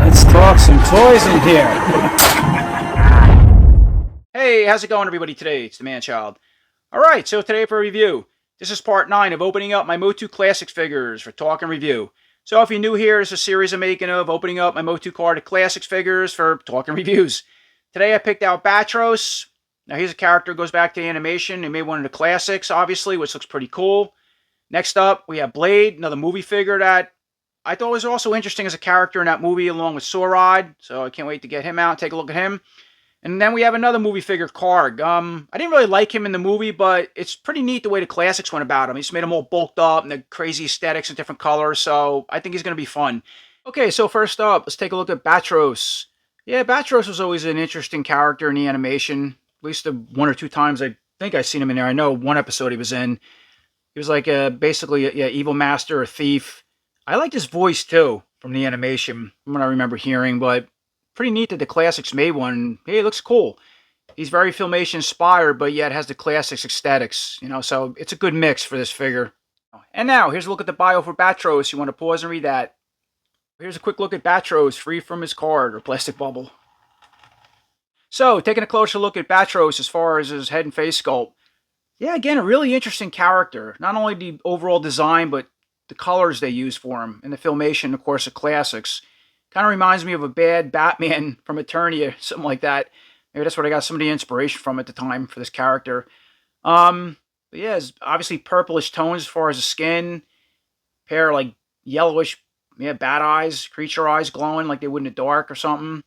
Let's talk some toys in here. Hey, how's it going, everybody? Today it's the Man-Child. Alright, so today for a review. This is part 9 of opening up my MOTU Classics figures for talk and review. So if you're new here, it's a series I'm making of opening up my MOTU Karg Classics figures for talk and reviews. Today I picked out Batros. Now he's a character who goes back to the animation. They made one of the classics, obviously, which looks pretty cool. Next up, we have Blade, another movie figure that I thought was also interesting as a character in that movie along with Saurod. So I can't wait to get him out and take a look at him. And then we have another movie figure, Karg. I didn't really like him in the movie, but it's pretty neat the way the classics went about him. He just made him all bulked up and the crazy aesthetics and different colors, so I think he's going to be fun. Okay, so first up, let's take a look at Batros. Yeah, Batros was always an interesting character in the animation. At least the one or two times I think I've seen him in there. I know one episode he was in. He was like basically a evil master or thief. I liked his voice, too, from the animation, from what I remember hearing, but pretty neat that the classics made one. Hey, it looks cool. He's very Filmation inspired, but yet has the classics aesthetics, so it's a good mix for this figure. And now, here's a look at the bio for Batros. You want to pause and read that. Here's a quick look at Batros, free from his card or plastic bubble. So, taking a closer look at Batros as far as his head and face sculpt. Yeah, again, a really interesting character. Not only the overall design, but the colors they use for him and the Filmation, of course, of classics. Kind of reminds me of a bad Batman from Eternia, something like that. Maybe that's what I got some of the inspiration from at the time for this character. But yeah, it's obviously purplish tones as far as the skin. Pair of like yellowish, bat eyes, creature eyes glowing like they would in the dark or something.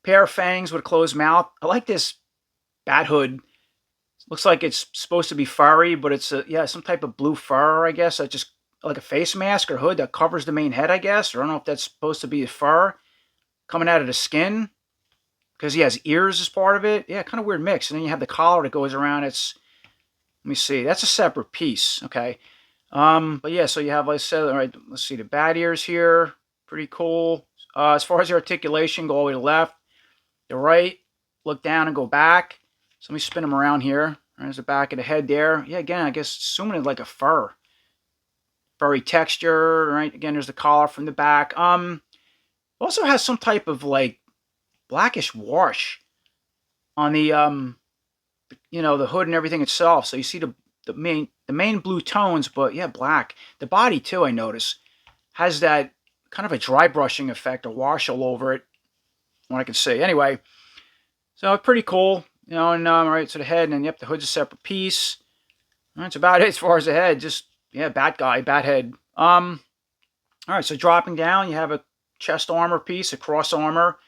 Pair of fangs with a closed mouth. I like this bat hood. Looks like it's supposed to be furry, but it's some type of blue fur, I guess. That just like a face mask or hood that covers the main head, I guess. Or I don't know if that's supposed to be a fur coming out of the skin, because he has ears as part of it. Yeah, kind of weird mix. And then you have the collar that goes around. Let me see. That's a separate piece. Okay. But yeah, so you have, like I said, all right, let's see the bat ears here. Pretty cool. As far as the articulation, go all the way to the left, the right, look down and go back. So let me spin them around here. There's the back of the head there. Yeah, again, I guess assuming it's like a fur. Furry texture, right? Again, there's the collar from the back. Also has some type of like blackish wash on the the hood and everything itself. So you see the main blue tones, but yeah, black. The body too, I notice, has that kind of a dry brushing effect, a wash all over it. What I can see. Anyway, so pretty cool. And right, so the head, and then yep, the hood's a separate piece. That's about it as far as the head. Just bat guy, bat head. All right, so dropping down, you have a chest armor piece, a cross armor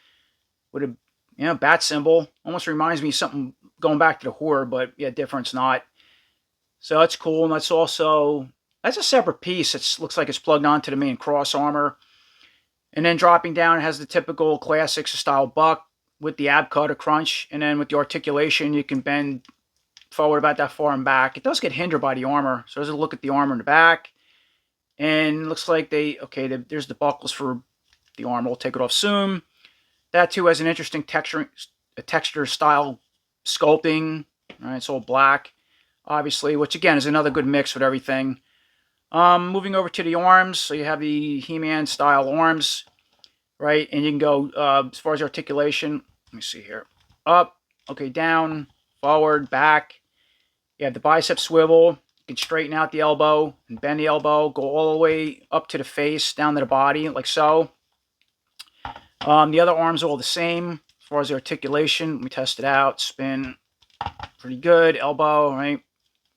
with a bat symbol. Almost reminds me of something going back to the horror, but yeah, difference not. So that's cool, and that's a separate piece. It looks like it's plugged onto the main cross armor. And then dropping down, it has the typical classics style buck with the ab cut or crunch, and then with the articulation, you can bend forward about that far and back. It does get hindered by the armor, so there's a look at the armor in the back, and it looks like there's the buckles for the armor. We'll take it off soon. That too has an interesting texture style sculpting. All right, it's all black, obviously, which again is another good mix with everything. Moving over to the arms, so you have the He-Man style arms, right, and you can go as far as articulation. Let me see here. Up, okay, down, forward, back. You have the bicep swivel. You can straighten out the elbow and bend the elbow. Go all the way up to the face, down to the body, like so. The other arms are all the same as far as the articulation. Let me test it out. Spin. Pretty good. Elbow, right?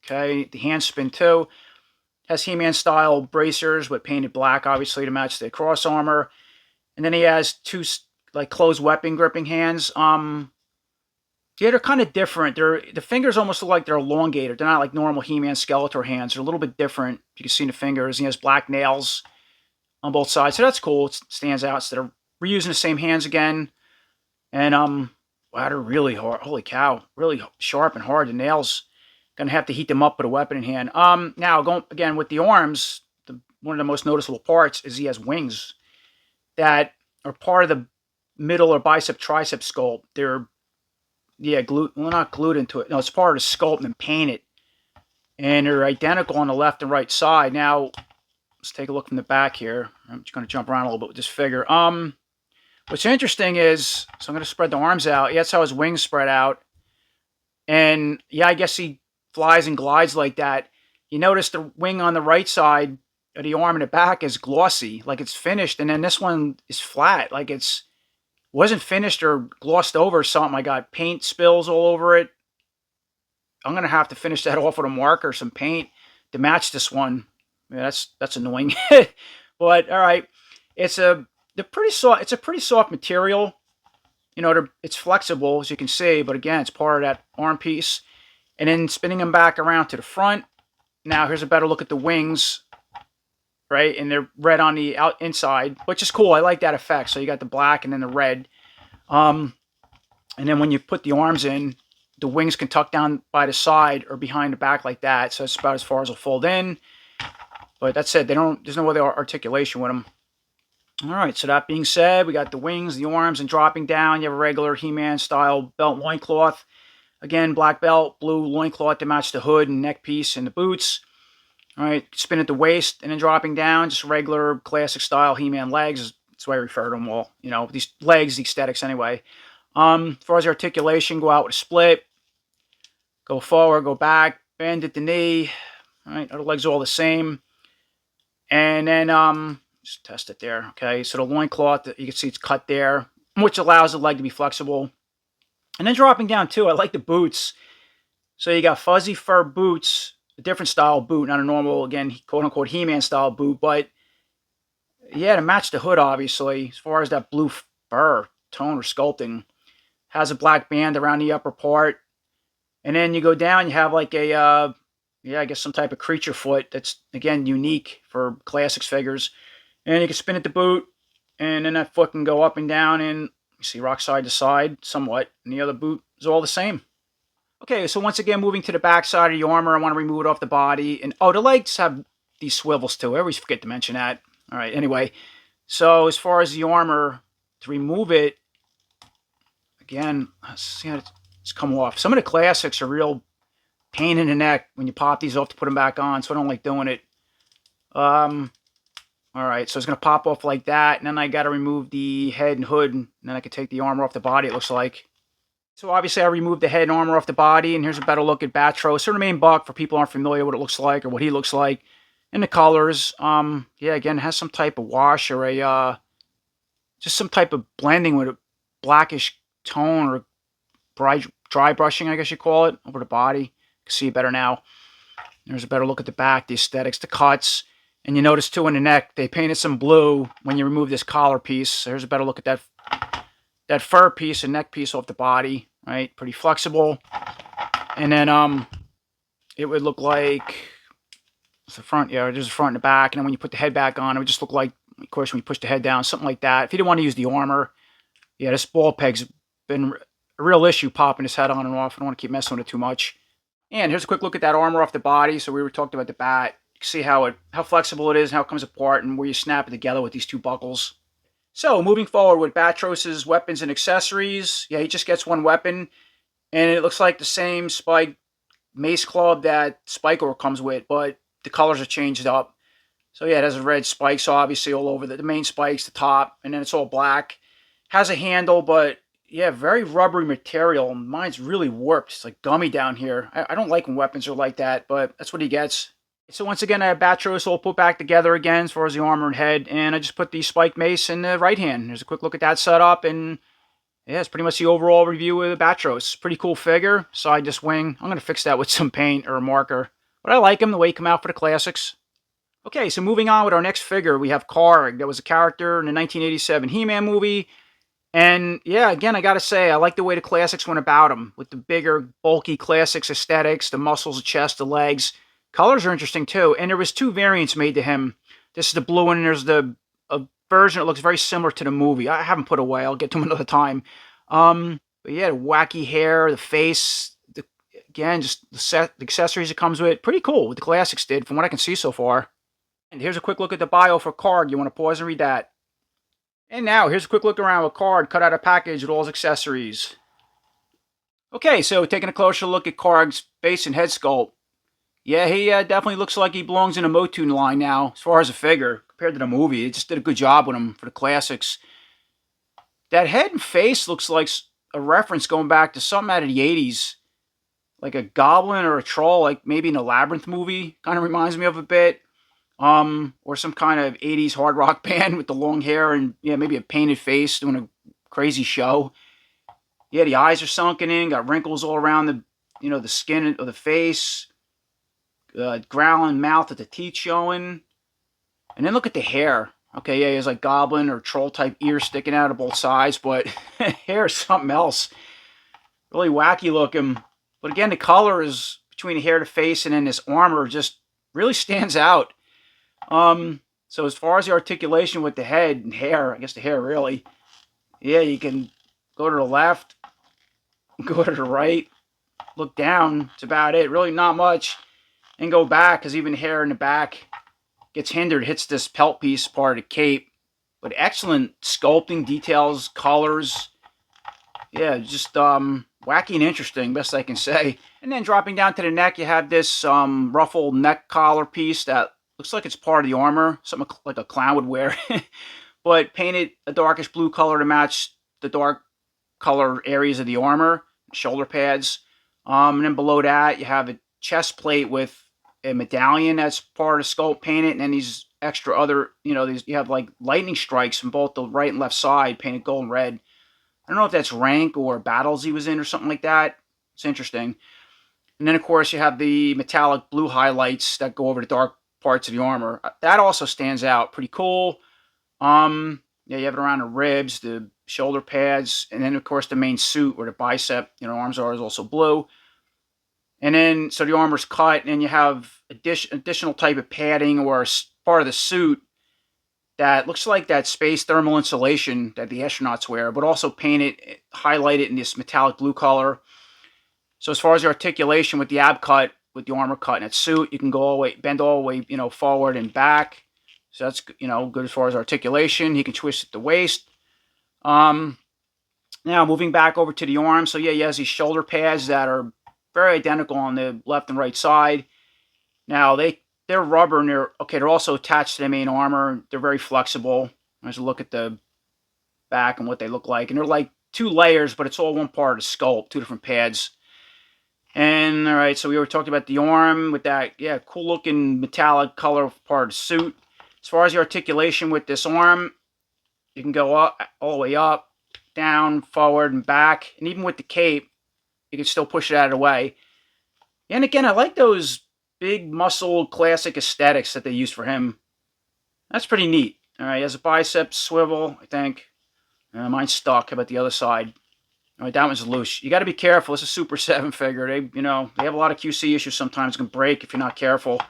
Okay. The hand spin too. Has He-Man style bracers with painted black, obviously, to match the cross armor. And then he has two like closed weapon gripping hands. Yeah, they're kind of different. The fingers almost look like they're elongated. They're not like normal He-Man Skeletor hands. They're a little bit different. You can see the fingers. He has black nails on both sides, so that's cool. It stands out. So they're reusing the same hands again. And wow, they're really hard. Holy cow, really sharp and hard. The nails. Gonna have to heat them up with a weapon in hand. Now going again with the arms. One of the most noticeable parts is he has wings that are part of the middle or bicep tricep sculpt. They're not glued into it. No, it's part of the sculpt and painted. And they're identical on the left and right side. Now, let's take a look from the back here. I'm just going to jump around a little bit with this figure. What's interesting is, so I'm going to spread the arms out. Yeah, that's how his wings spread out. And yeah, I guess he flies and glides like that. You notice the wing on the right side of the arm and the back is glossy, like it's finished. And then this one is flat, like it's wasn't finished or glossed over or something. I got paint spills all over it. I'm going to have to finish that off with a marker, some paint to match this one. Yeah, that's annoying. But all right, it's a pretty soft material. You know, it's flexible, as you can see, but again, it's part of that arm piece. And then spinning them back around to the front. Now, here's a better look at the wings, right? And they're red on the inside, which is cool. I like that effect. So you got the black and then the red. And then when you put the arms in, the wings can tuck down by the side or behind the back like that. So it's about as far as they'll fold in. But that's it. There's no other articulation with them. All right, so that being said, we got the wings, the arms, and dropping down, you have a regular He-Man style belt loincloth. Again, black belt, blue loincloth to match the hood and neck piece and the boots. All right, spin at the waist, and then dropping down, just regular classic style He-Man legs. That's why I refer to them all. You know, these legs, the aesthetics anyway. As far as the articulation, go out with a split. Go forward, go back, bend at the knee. All right, other legs are all the same. And then, just test it there, okay? So the loincloth, you can see it's cut there, which allows the leg to be flexible. And then dropping down, too, I like the boots. So you got fuzzy fur boots, a different style boot, not a normal, again, quote-unquote He-Man style boot, but, yeah, to match the hood, obviously, as far as that blue fur tone or sculpting. Has a black band around the upper part. And then you go down, you have like a, yeah, I guess some type of creature foot that's, again, unique for classics figures. And you can spin at the boot, and then that foot can go up and down, and you see rock side to side somewhat, and the other boot is all the same. Okay, so once again, moving to the back side of the armor, I want to remove it off the body. And oh, the legs have these swivels too. I always forget to mention that. All right, anyway. So as far as the armor, to remove it, again, let's see how it's come off. Some of the classics are real pain in the neck when you pop these off to put them back on, so I don't like doing it. All right, so it's going to pop off like that, and then I got to remove the head and hood, and then I can take the armor off the body, it looks like. So obviously I removed the head and armor off the body, and here's a better look at Batros. So the main buck, for people who aren't familiar with what it looks like or what he looks like. And the colors, yeah, again, it has some type of wash or a, just some type of blending with a blackish tone or dry brushing, I guess you call it, over the body. You can see it better now. There's a better look at the back, the aesthetics, the cuts. And you notice, too, in the neck, they painted some blue when you remove this collar piece. So here's a better look at that fur piece and neck piece off the body, right? Pretty flexible. And then it would look like it's the front, yeah, there's the front and the back. And then when you put the head back on, it would just look like, of course, when you push the head down, something like that. If you didn't want to use the armor, yeah, this ball peg's been a real issue popping his head on and off. I don't want to keep messing with it too much. And here's a quick look at that armor off the body. So we were talking about the bat. See how flexible it is and how it comes apart and where you snap it together with these two buckles. So moving forward with Batros's weapons and accessories, yeah, he just gets one weapon, and it looks like the same spike mace club that Spike-Or comes with, but the colors are changed up. So yeah, it has red spikes obviously all over the main spikes, the top, and then it's all black. Has a handle, but yeah, very rubbery material. Mine's really warped. It's like gummy down here. I don't like when weapons are like that, but that's what he gets. So once again, I have Batros all put back together again as far as the armor and head, and I just put the spike mace in the right hand. There's a quick look at that setup, and yeah, it's pretty much the overall review of the Batros. Pretty cool figure, side to swing. I'm going to fix that with some paint or a marker, but I like him the way he came out for the classics. Okay, so moving on with our next figure, we have Karg. That was a character in the 1987 He-Man movie, and yeah, again, I got to say, I like the way the classics went about him, with the bigger, bulky classics aesthetics, the muscles, the chest, the legs. Colors are interesting too, and there was two variants made to him. This is the blue one, and there's a version that looks very similar to the movie. I haven't put away. I'll get to them another time. But yeah, the wacky hair, the face, again, just the accessories it comes with. Pretty cool what the classics did from what I can see so far. And here's a quick look at the bio for Karg. You want to pause and read that. And now, here's a quick look around with Karg, cut out a package with all his accessories. Okay, so taking a closer look at Karg's face and head sculpt. Yeah, he definitely looks like he belongs in a MOTU line now, as far as a figure, compared to the movie. They just did a good job with him for the classics. That head and face looks like a reference going back to something out of the 80s, like a goblin or a troll, like maybe in a Labyrinth movie. Kind of reminds me of a bit. Or some kind of 80s hard rock band with the long hair and, yeah, maybe a painted face doing a crazy show. Yeah, the eyes are sunken in, got wrinkles all around the skin of the face, growling mouth with the teeth showing. And then look at the hair. Okay, yeah, he has like goblin or troll type ears sticking out of both sides, but hair is something else. Really wacky looking. But again, the color is between the hair to face and then this armor just really stands out. So as far as the articulation with the head and hair, I guess the hair really, yeah, you can go to the left, go to the right, look down. It's about it. Really not much. And go back, because even the hair in the back gets hindered, hits this pelt piece part of the cape. But excellent sculpting, details, colors. Yeah, just wacky and interesting, best I can say. And then dropping down to the neck, you have this ruffled neck collar piece that looks like it's part of the armor, something like a clown would wear. But painted a darkish blue color to match the dark color areas of the armor, shoulder pads. And then below that, you have a chest plate with a medallion that's part of sculpt painted, and then these extra other, you have like lightning strikes from both the right and left side painted gold and red. I don't know if that's rank or battles he was in or something like that. It's interesting. And then, of course, you have the metallic blue highlights that go over the dark parts of the armor. That also stands out. Pretty cool. Yeah, you have it around the ribs, the shoulder pads, and then, of course, the main suit where the bicep, arms are, is also blue. And then, so the armor's cut, and then you have additional type of padding or part of the suit that looks like that space thermal insulation that the astronauts wear, but also painted, highlighted in this metallic blue color. So as far as the articulation with the ab cut, with the armor cut in its suit, you can go all the way, bend all the way, forward and back. So that's, good as far as articulation. He can twist at the waist. Now moving back over to the arm. So yeah, he has these shoulder pads that are very identical on the left and right side. Now they're rubber and they're also attached to the main armor. They're very flexible. There's a look at the back and what they look like. And they're like 2 layers, but it's all one part of the sculpt, 2 different pads. And all right, so we were talking about the arm with that, yeah, cool looking metallic color part of the suit. As far as the articulation with this arm, you can go up, all the way up, down, forward, and back. And even with the cape, you can still push it out of the way. And again, I like those big muscle classic aesthetics that they use for him. That's pretty neat. All right, he has a bicep swivel, I think. Mine's stuck. How about the other side? All right, that one's loose. You got to be careful. It's a Super 7 figure. They have a lot of QC issues sometimes. It can break if you're not careful.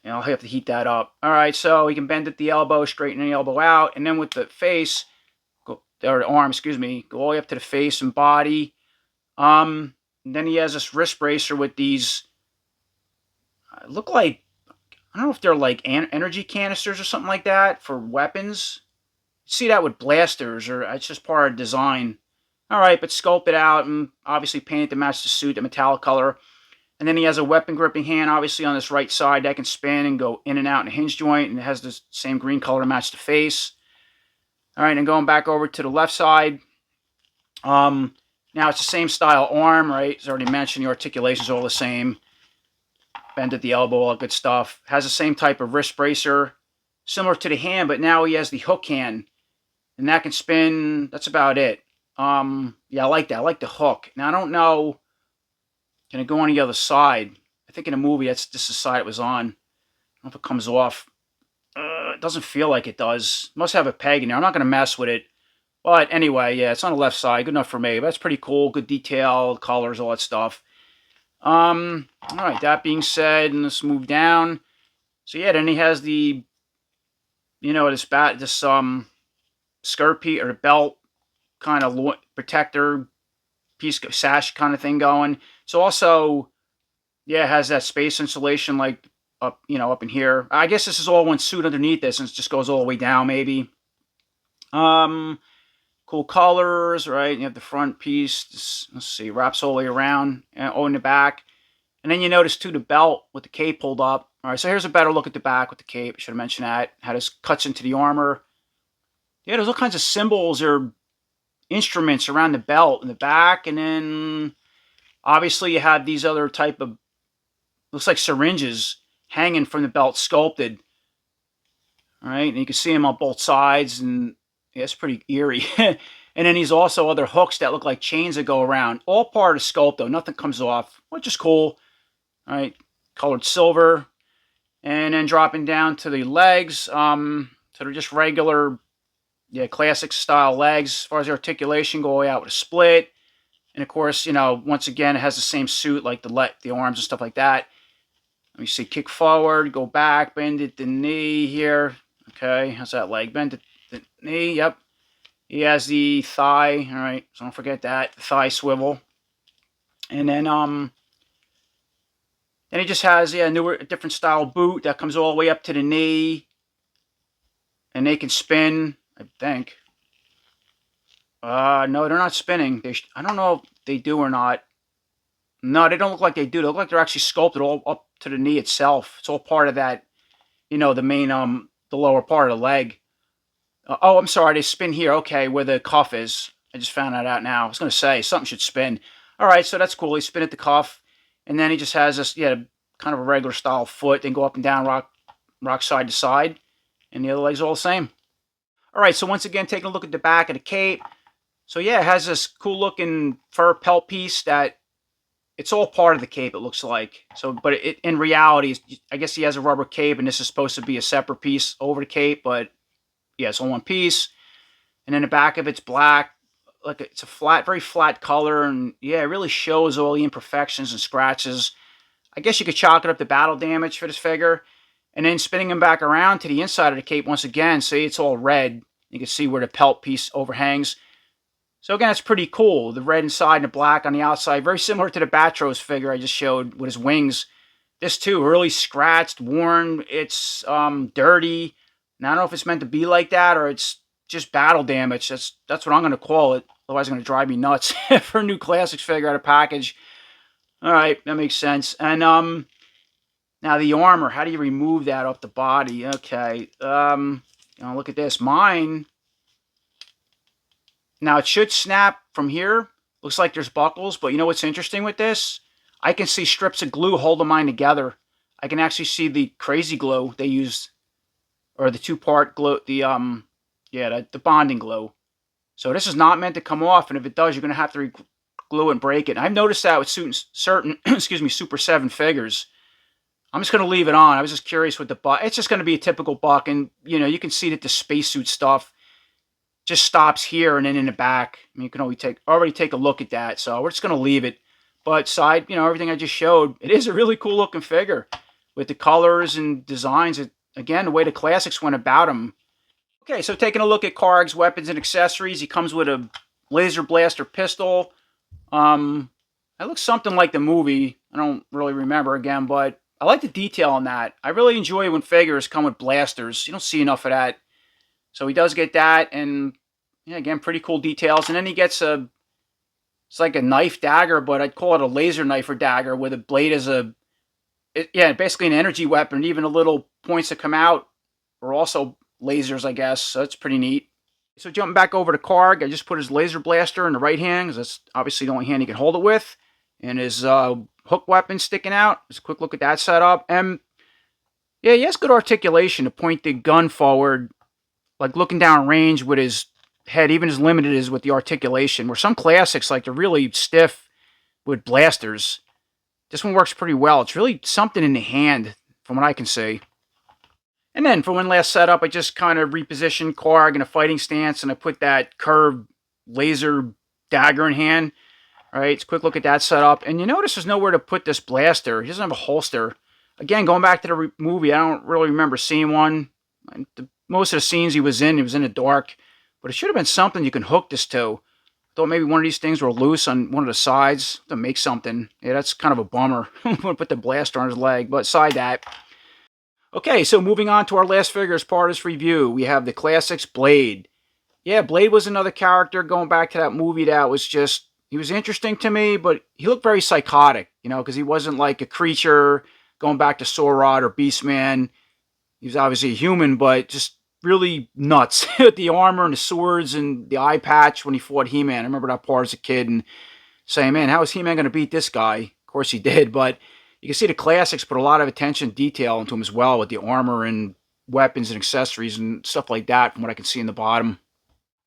I'll have to heat that up. All right, so he can bend at the elbow, straighten the elbow out. And then with the face, or the arm, excuse me, go all the way up to the face and body. And then he has this wrist bracer with these, look like, I don't know if they're like energy canisters or something like that for weapons. You see that with blasters, or it's just part of design. All right, but sculpt it out and obviously paint it to match the suit, the metallic color. And then he has a weapon gripping hand, obviously on this right side that can spin and go in and out in a hinge joint, and it has the same green color to match the face. All right, and going back over to the left side. Now it's the same style arm, right? As already mentioned, the articulation's all the same. Bend at the elbow, all that good stuff. Has the same type of wrist bracer, similar to the hand, but now he has the hook hand, and that can spin. That's about it. Yeah, I like that. I like the hook. Now I don't know. Can it go on the other side? I think in the movie that's just the side it was on. I don't know if it comes off. It doesn't feel like it does. Must have a peg in there. I'm not gonna mess with it. But anyway, yeah, it's on the left side. Good enough for me. But that's pretty cool. Good detail, colors, all that stuff. All right, that being said, and let's move down. So yeah, then he has the, this skirt piece or belt kind of protector piece, sash kind of thing going. So also, yeah, it has that space insulation like up, up in here. I guess this is all one suit underneath this, and it just goes all the way down, maybe. Cool colors, right? You have the front piece. Let's see, wraps all the way around. In the back. And then you notice too the belt with the cape pulled up. All right, so here's a better look at the back with the cape. I should have mentioned that. How this cuts into the armor. Yeah, there's all kinds of symbols or instruments around the belt in the back, and then obviously you have these other type of, looks like syringes hanging from the belt, sculpted. All right, and you can see them on both sides, and yeah, it's pretty eerie. And then these also other hooks that look like chains that go around. All part of the sculpt though, nothing comes off, which is cool. All right, colored silver. And then dropping down to the legs, so they're just regular, yeah, classic style legs. As far as the articulation, go way out with a split. And of course, you know, once again, it has the same suit, like the arms and stuff like that. Let me see, kick forward, go back, bend at the knee here. Okay, how's that leg? Bend at the knee, yep. He has the thigh, all right, so don't forget that, the thigh swivel. And then he just has, yeah, a different style boot that comes all the way up to the knee. And they can spin, I think. No, they're not spinning. I don't know if they do or not. No, they don't look like they do. They look like they're actually sculpted all up to the knee itself. It's all part of that, you know, the main, the lower part of the leg. Oh, I'm sorry, they spin here. Okay, where the cuff is. I just found that out now. I was going to say, something should spin. All right, so that's cool. He spin at the cuff. And then he just has this, yeah, kind of a regular style foot. Then go up and down, rock side to side. And the other leg's all the same. All right, so once again, taking a look at the back of the cape. So yeah, it has this cool looking fur pelt piece that it's all part of the cape, it looks like. So, but in reality, I guess he has a rubber cape, and this is supposed to be a separate piece over the cape, but yeah, it's all one piece. And then the back of it's black, like it's a flat, very flat color, and yeah, it really shows all the imperfections and scratches. I guess you could chalk it up to battle damage for this figure. And then spinning him back around to the inside of the cape once again, see it's all red. You can see where the pelt piece overhangs. So again, it's pretty cool. The red inside and the black on the outside. Very similar to the Batros figure I just showed with his wings. This too, really scratched, worn. It's dirty. And I don't know if it's meant to be like that or it's just battle damage. That's what I'm going to call it. Otherwise, it's going to drive me nuts for a new Classics figure out of package. All right, that makes sense. And now the armor, how do you remove that off the body? Okay, look at this. Mine, now it should snap from here. Looks like there's buckles, but you know what's interesting with this? I can see strips of glue holding mine together. I can actually see the crazy glue they used, or the two-part glue, the bonding glue. So this is not meant to come off, and if it does, you're going to have to glue and break it. And I've noticed that with certain excuse me, Super 7 figures. I'm just going to leave it on. I was just curious with the buck. It's just going to be a typical buck, and you know, you can see that the spacesuit stuff just stops here and then in the back. I mean, you can already take a look at that. So we're just going to leave it. But side, you know, everything I just showed, it is a really cool looking figure with the colors and designs. Again, the way the Classics went about them. Okay, so taking a look at Karg's weapons and accessories, he comes with a laser blaster pistol. That looks something like the movie. I don't really remember again, but I like the detail on that. I really enjoy when figures come with blasters. You don't see enough of that. So he does get that, and yeah, again, pretty cool details. And then he gets it's like a knife dagger, but I'd call it a laser knife or dagger with a blade as basically an energy weapon. Even the little points that come out are also lasers, I guess. So that's pretty neat. So jumping back over to Karg, I just put his laser blaster in the right hand, because that's obviously the only hand he can hold it with. And his hook weapon sticking out. Just a quick look at that setup. And yeah, he has good articulation to point the gun forward, like looking down range with his head, even as limited as with the articulation. Where some Classics, like, they're really stiff with blasters. This one works pretty well. It's really something in the hand, from what I can see. And then for one last setup, I just kind of repositioned Karg in a fighting stance, and I put that curved laser dagger in hand. All right, it's a quick look at that setup. And you notice there's nowhere to put this blaster. He doesn't have a holster. Again, going back to the movie, I don't really remember seeing one. Most of the scenes he was in the dark. But it should have been something you can hook this to. I thought maybe one of these things were loose on one of the sides to make something. Yeah, that's kind of a bummer. I'm going to put the blaster on his leg. But aside that. Okay, so moving on to our last figure as part of this review. We have the Classics Blade. Yeah, Blade was another character going back to that movie that was just, he was interesting to me, but he looked very psychotic, you know, because he wasn't like a creature going back to Saurod or Beastman. He was obviously a human, but just really nuts with the armor and the swords and the eye patch when he fought He-Man. I remember that part as a kid and saying, man, how is He-Man going to beat this guy? Of course he did, but you can see the classics put a lot of attention and detail into him as well with the armor and weapons and accessories and stuff like that from what I can see in the bottom.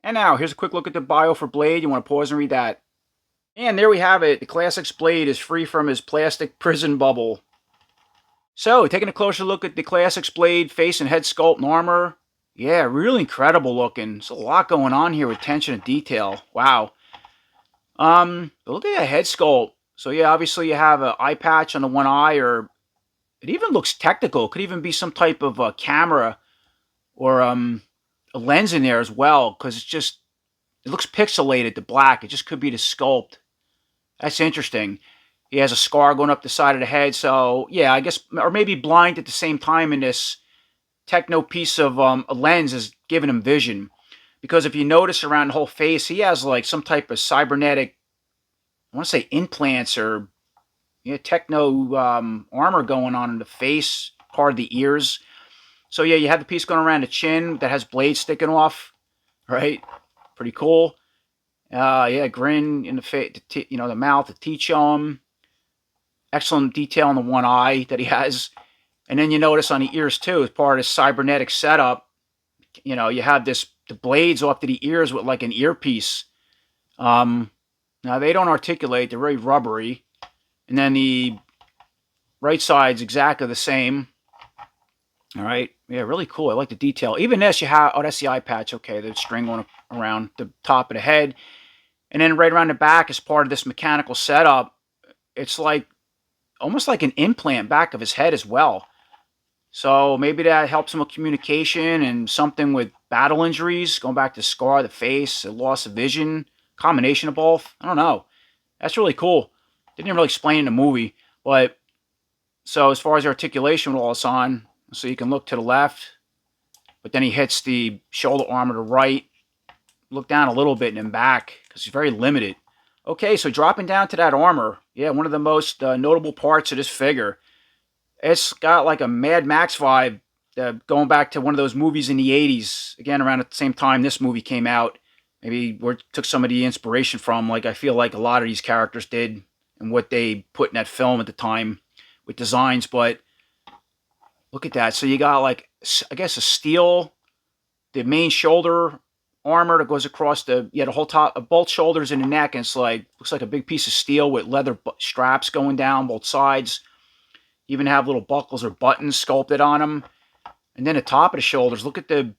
And now, here's a quick look at the bio for Blade. You want to pause and read that. And there we have it. The Classics Blade is free from his plastic prison bubble. So, taking a closer look at the Classics Blade face and head sculpt and armor. Yeah, really incredible looking. There's a lot going on here with attention and detail. Wow. Look at that head sculpt. So yeah, obviously you have an eye patch on the one eye, or it even looks technical. It could even be some type of camera or a lens in there as well, because it looks pixelated to black. It just could be the sculpt. That's interesting. He has a scar going up the side of the head, so yeah, I guess, or maybe blind at the same time, in this techno piece of a lens is giving him vision. Because if you notice around the whole face, he has like some type of cybernetic, I want to say implants or techno armor going on in the face, part of the ears. So yeah, you have the piece going around the chin that has blades sticking off, right? Pretty cool. Yeah, grin in the face, the mouth, the teeth show him. Excellent detail on the one eye that he has. And then you notice on the ears too, as part of this cybernetic setup, you have the blades off to the ears with like an earpiece. Now they don't articulate, they're very rubbery. And then the right side's exactly the same. All right, yeah, really cool. I like the detail. Even this, you have, oh, that's the eye patch. Okay, the string going around the top of the head. And then right around the back, as part of this mechanical setup, it's like almost like an implant back of his head as well. So maybe that helps him with communication and something with battle injuries, going back to scar, the face, the loss of vision, combination of both. I don't know. That's really cool. Didn't really explain in the movie, but so as far as the articulation with all this on, so you can look to the left, but then he hits the shoulder arm to the right, look down a little bit and then back, because he's very limited. Okay, so dropping down to that armor, yeah, one of the most notable parts of this figure. It's got like a Mad Max vibe, going back to one of those movies in the 80s, again, around at the same time this movie came out. Maybe where took some of the inspiration from, like I feel like a lot of these characters did, and what they put in that film at the time with designs. But look at that. So you got like, I guess, a steel, the main shoulder armor that goes across the whole top, both shoulders and the neck, and it's like, looks like a big piece of steel with leather straps going down both sides. Even have little buckles or buttons sculpted on them. And then the top of the shoulders, look at the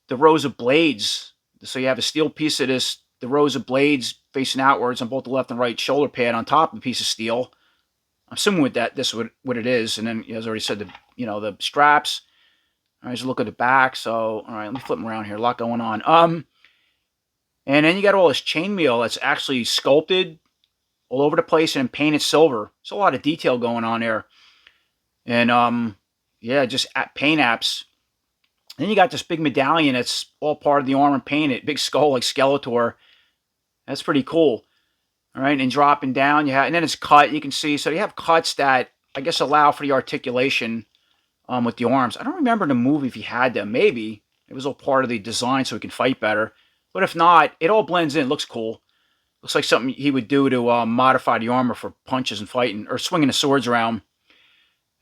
rows of blades. So you have a steel piece of this, the rows of blades facing outwards on both the left and right shoulder pad on top of a piece of steel. I'm assuming with that, this is what it is. And then, as I already said, the straps. All right, just look at the back. So, all right, let me flip them around here. A lot going on. And then you got all this chainmail that's actually sculpted all over the place and painted silver. There's a lot of detail going on there. And, yeah, just paint apps. Then you got this big medallion that's all part of the armor painted. Big skull like Skeletor. That's pretty cool. All right, and dropping down, and then it's cut, you can see. So you have cuts that, I guess, allow for the articulation with the arms. I don't remember in the movie if he had them. Maybe. It was all part of the design so he can fight better. But if not, it all blends in. It looks cool. Looks like something he would do to modify the armor for punches and fighting, or swinging the swords around.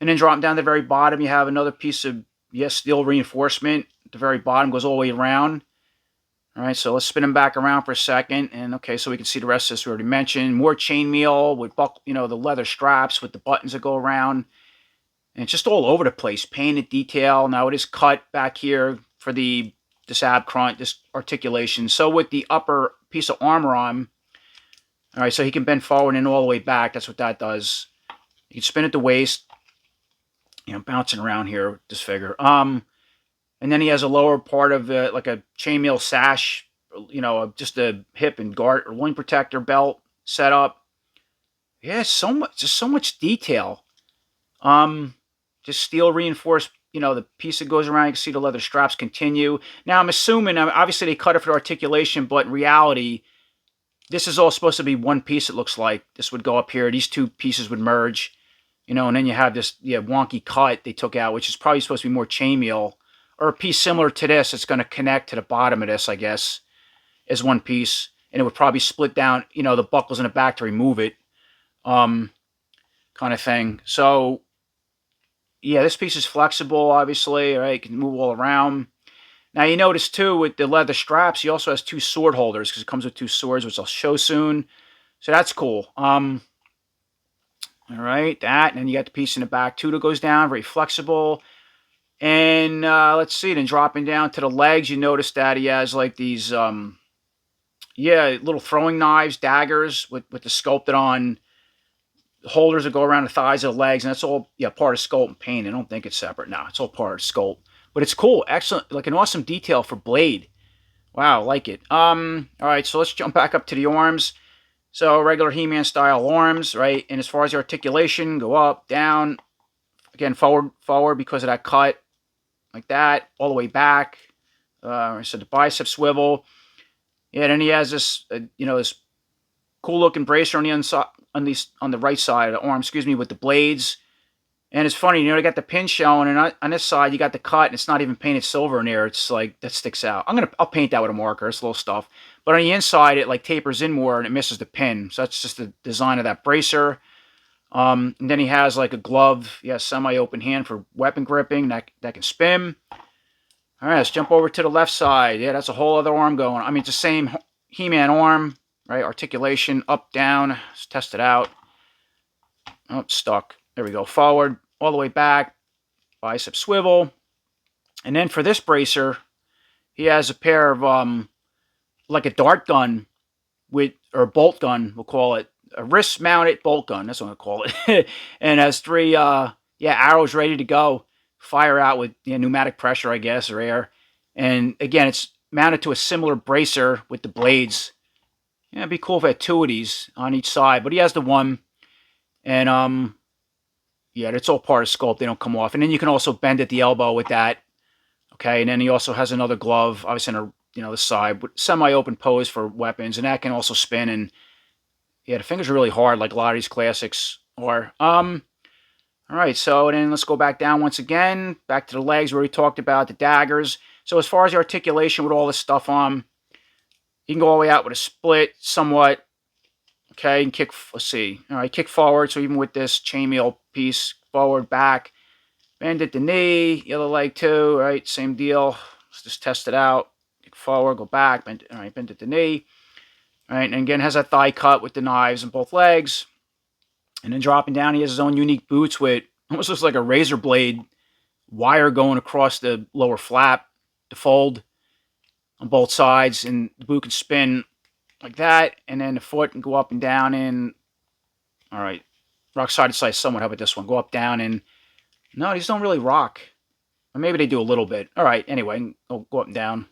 And then dropping down to the very bottom, you have another piece of, steel reinforcement. At the very bottom, goes all the way around. All right, so let's spin him back around for a second. And okay, so we can see the rest of this we already mentioned. More chainmail with, the leather straps with the buttons that go around. And it's just all over the place. Painted detail. Now it is cut back here for this ab crunch, this articulation. So with the upper piece of armor on, all right, so he can bend forward and all the way back. That's what that does. You can spin at the waist. Bouncing around here with this figure. And then he has a lower part of like a chainmail sash, just a hip and guard or loin protector belt set up. Yeah, just so much detail. Just steel reinforced, the piece that goes around, you can see the leather straps continue. Now I'm assuming, obviously they cut it for articulation, but in reality, this is all supposed to be one piece, it looks like. This would go up here. These two pieces would merge, you know, and then you have this wonky cut they took out, which is probably supposed to be more chainmail, or a piece similar to this. It's going to connect to the bottom of this, I guess, as one piece. And it would probably split down, you know, the buckles in the back to remove it, kind of thing. So, yeah, this piece is flexible, obviously, right? You can move all around. Now, you notice, too, with the leather straps, he also has two sword holders, because it comes with two swords, which I'll show soon. So that's cool. All right, that. And then you got the piece in the back, too, that goes down. Very flexible. And let's see. Then dropping down to the legs, you notice that he has, like, these, little throwing knives, daggers, with the sculpted on holders that go around the thighs of the legs. And that's all, part of sculpt and paint. I don't think it's separate. No, it's all part of sculpt. But it's cool. Excellent. Like an awesome detail for Blade. Wow, like it. All right, so let's jump back up to the arms. So regular He-Man style arms, right? And as far as the articulation, go up, down, again, forward because of that cut, like that, all the way back. So the bicep swivel. Yeah, and then he has this, this cool looking bracer on the inside, on the right side of the arm, with the blades. And it's funny, they got the pin showing, and on this side you got the cut, and it's not even painted silver in there. It's like that sticks out. I'll paint that with a marker. It's little stuff. But on the inside, it like tapers in more, and it misses the pin. So that's just the design of that bracer. And then he has like a glove, semi-open hand for weapon gripping that can spin. All right, let's jump over to the left side. Yeah, that's a whole other arm going. I mean, it's the same He-Man arm, right? Articulation up, down. Let's test it out. Oh, it's stuck. There we go. Forward, all the way back, bicep swivel. And then for this bracer, he has a pair of, like a dart gun, or bolt gun, we'll call it. A wrist-mounted bolt gun, that's what I'm going to call it. And has three, arrows ready to go. Fire out with pneumatic pressure, I guess, or air. And again, it's mounted to a similar bracer with the blades. Yeah, it'd be cool if it had two of these on each side. But he has the one. And, it's all part of sculpt. They don't come off. And then you can also bend at the elbow with that. Okay, and then he also has another glove, obviously on the side, with semi-open pose for weapons, and that can also spin. And the fingers are really hard, like a lot of these classics are. All right, so then let's go back down once again, back to the legs where we talked about the daggers. So as far as the articulation with all this stuff on, you can go all the way out with a split, somewhat. Okay, and kick, let's see. All right, kick forward. So even with this chainmail piece, forward, back, bend at the knee, the other leg too, right? Same deal. Let's just test it out. Kick forward, go back, bend at the knee. All right, and again, has that thigh cut with the knives in both legs. And then dropping down, he has his own unique boots with almost looks like a razor blade wire going across the lower flap, the fold on both sides. And the boot can spin like that, and then the foot can go up and down and, all right, rock side to side somewhat. How about this one? Go up, down, and no, these don't really rock. Or maybe they do a little bit. All right, anyway, go up and down.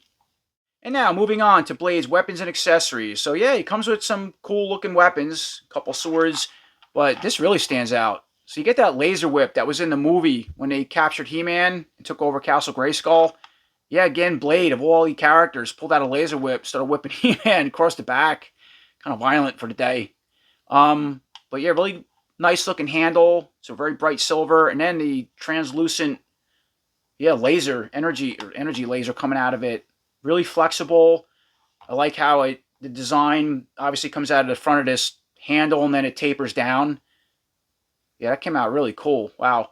And now, moving on to Blade's weapons and accessories. So yeah, he comes with some cool looking weapons, a couple swords, but this really stands out. So you get that laser whip that was in the movie when they captured He-Man and took over Castle Grayskull. Yeah, again, Blade, of all the characters, pulled out a laser whip, started whipping He-Man across the back. Kind of violent for the day. But yeah, really nice looking handle. So very bright silver. And then the translucent, laser, energy laser coming out of it. Really flexible. I like how the design obviously comes out of the front of this handle and then it tapers down. Yeah, that came out really cool. Wow.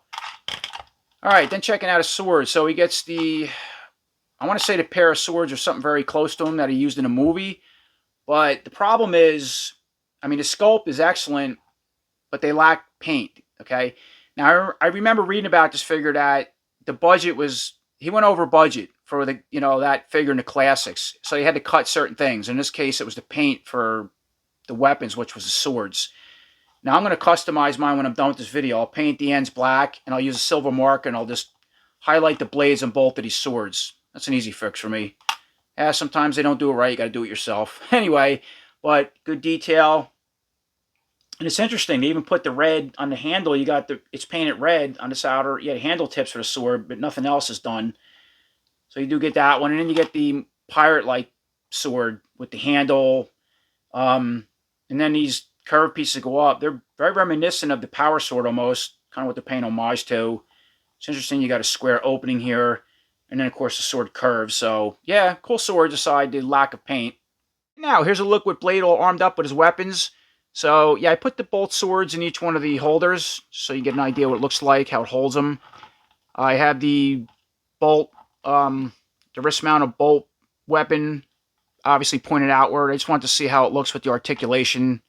All right, then checking out his sword. So he gets I want to say the pair of swords or something very close to him that he used in a movie. But the problem is, I mean, the sculpt is excellent, but they lack paint, okay? Now, I remember reading about this figure that the budget was, he went over budget for the, that figure in the classics. So he had to cut certain things. In this case, it was the paint for the weapons, which was the swords. Now, I'm going to customize mine when I'm done with this video. I'll paint the ends black, and I'll use a silver marker, and I'll just highlight the blades on both of these swords. That's an easy fix for me. Yeah, sometimes they don't do it right. You got to do it yourself. Anyway, but good detail. And it's interesting. They even put the red on the handle. You got it's painted red on this outer. You had handle tips for the sword, but nothing else is done. So you do get that one. And then you get the pirate-like sword with the handle. And then these curved pieces go up. They're very reminiscent of the power sword almost, kind of what they're paying homage to. It's interesting you got a square opening here, and then of course the sword curves. So yeah, cool sword aside the lack of paint. Now here's a look with Blade all armed up with his weapons. So yeah, I put the bolt swords in each one of the holders so you get an idea what it looks like, how it holds them. I have the bolt, the wrist-mounted bolt weapon obviously pointed outward. I just want to see how it looks with the articulation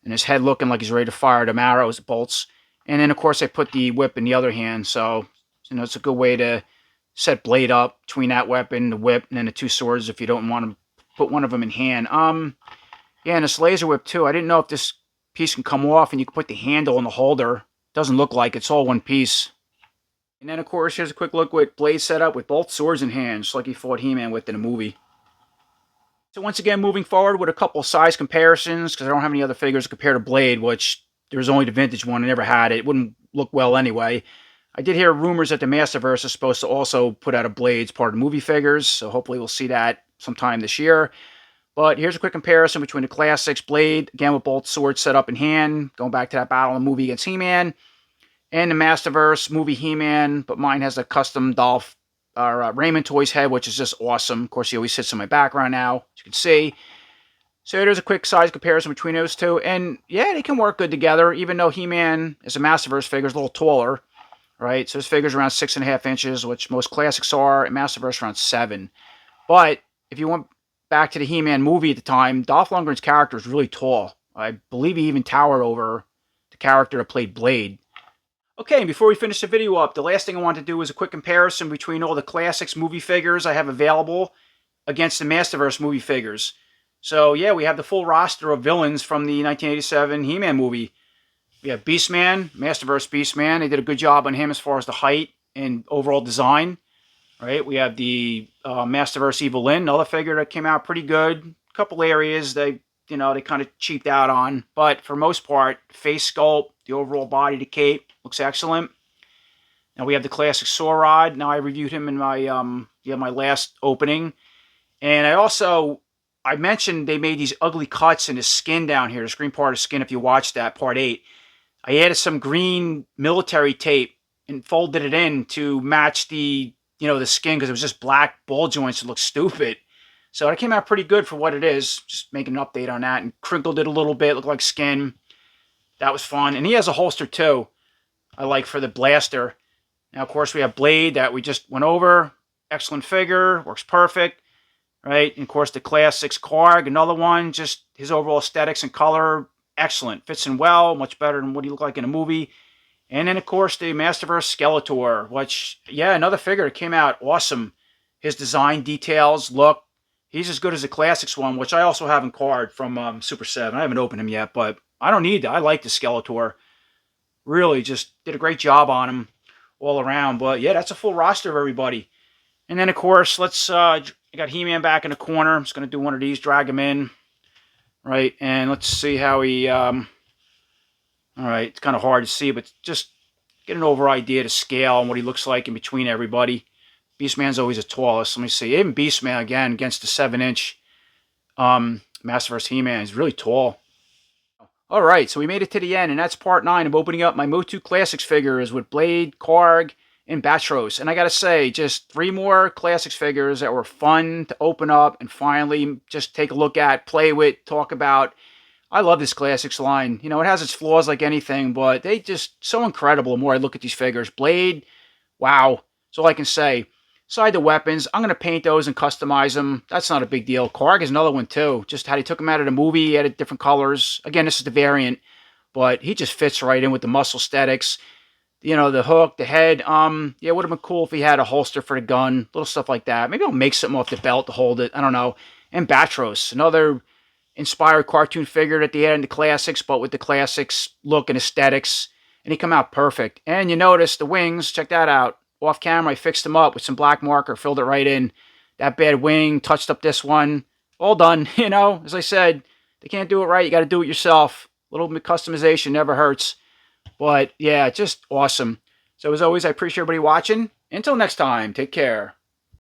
and his head looking like he's ready to fire them arrows, bolts. And then, of course, I put the whip in the other hand, so it's a good way to set Blade up between that weapon, the whip, and then the two swords if you don't want to put one of them in hand. Yeah, and this laser whip, too. I didn't know if this piece can come off and you can put the handle in the holder. Doesn't look like it's all one piece. And then, of course, here's a quick look with Blade set up with both swords in hand, just like he fought He-Man with in the movie. So once again, moving forward with a couple size comparisons, because I don't have any other figures to compare to Blade, which there's only the vintage one. I never had it. It wouldn't look well anyway. I did hear rumors that the Masterverse is supposed to also put out a Blade as part of the movie figures, so hopefully we'll see that sometime this year. But here's a quick comparison between the Classics Blade, again with both swords set up in hand, going back to that battle in the movie against He-Man, and the Masterverse movie He-Man, but mine has a custom Dolph Raymond Toys head, which is just awesome. Of course, he always sits in my background now, as you can see. So there's a quick size comparison between those two. And yeah, they can work good together, even though He-Man, as a Masterverse figure, is a little taller. Right? So this figure's around 6.5 inches, which most Classics are, and Masterverse around 7. But if you went back to the He-Man movie at the time, Dolph Lundgren's character is really tall. I believe he even towered over the character that played Blade. Okay, and before we finish the video up, the last thing I want to do is a quick comparison between all the Classics movie figures I have available against the Masterverse movie figures. So yeah, we have the full roster of villains from the 1987 He-Man movie. We have Beastman, Masterverse Beastman. They did a good job on him as far as the height and overall design. Right? We have the Masterverse Evil Lyn, another figure that came out pretty good. A couple areas they kind of cheaped out on, but for most part, face sculpt, the overall body, the cape looks excellent. Now we have the classic Saw Rod. Now I reviewed him in my my last opening, and I mentioned they made these ugly cuts in his skin down here, the screen part of his skin. If you watched that part 8, I added some green military tape and folded it in to match the the skin, because it was just black ball joints that looked stupid. So it came out pretty good for what it is. Just making an update on that, and crinkled it a little bit, looked like skin. That was fun. And he has a holster too, I like, for the blaster. Now, of course, we have Blade that we just went over. Excellent figure, works perfect. Right? And of course, the Classics Karg, another one, just his overall aesthetics and color, excellent. Fits in well, much better than what he looked like in a movie. And then, of course, the Masterverse Skeletor, which, yeah, another figure that came out awesome. His design, details, look. He's as good as the Classics one, which I also have in card from Super 7. I haven't opened him yet, but I don't need that. I like the Skeletor. Really just did a great job on him all around. But, yeah, that's a full roster of everybody. And then, of course, I got He-Man back in the corner. I'm just going to do one of these, drag him in. Right, and let's see how he... all right, it's kind of hard to see, but just get an overall idea to scale and what he looks like in between everybody. Beastman's always the tallest. Let me see. Even Beastman, again, against the 7-inch Masterverse He-Man, is really tall. All right, so we made it to the end, and that's part 9 of opening up my MOTU Classics figures with Blade, Karg, and Batros. And I got to say, just 3 more Classics figures that were fun to open up and finally just take a look at, play with, talk about. I love this Classics line. It has its flaws like anything, but they just so incredible the more I look at these figures. Blade, wow. That's all I can say. Aside the weapons, I'm going to paint those and customize them. That's not a big deal. Karg is another one too. Just how he took him out of the movie, he added different colors. Again, this is the variant, but he just fits right in with the muscle aesthetics. The hook, the head. Yeah, it would have been cool if he had a holster for the gun. Little stuff like that. Maybe I'll make something off the belt to hold it. I don't know. And Batros, another inspired cartoon figure that they had in the Classics, but with the Classics look and aesthetics, and he come out perfect. And you notice the wings, check that out. Off camera, I fixed them up with some black marker, filled it right in. That bad wing, touched up this one, all done. As I said, they can't do it right, you got to do it yourself. A little bit customization never hurts. But yeah, just awesome. So as always, I appreciate everybody watching. Until next time, take care.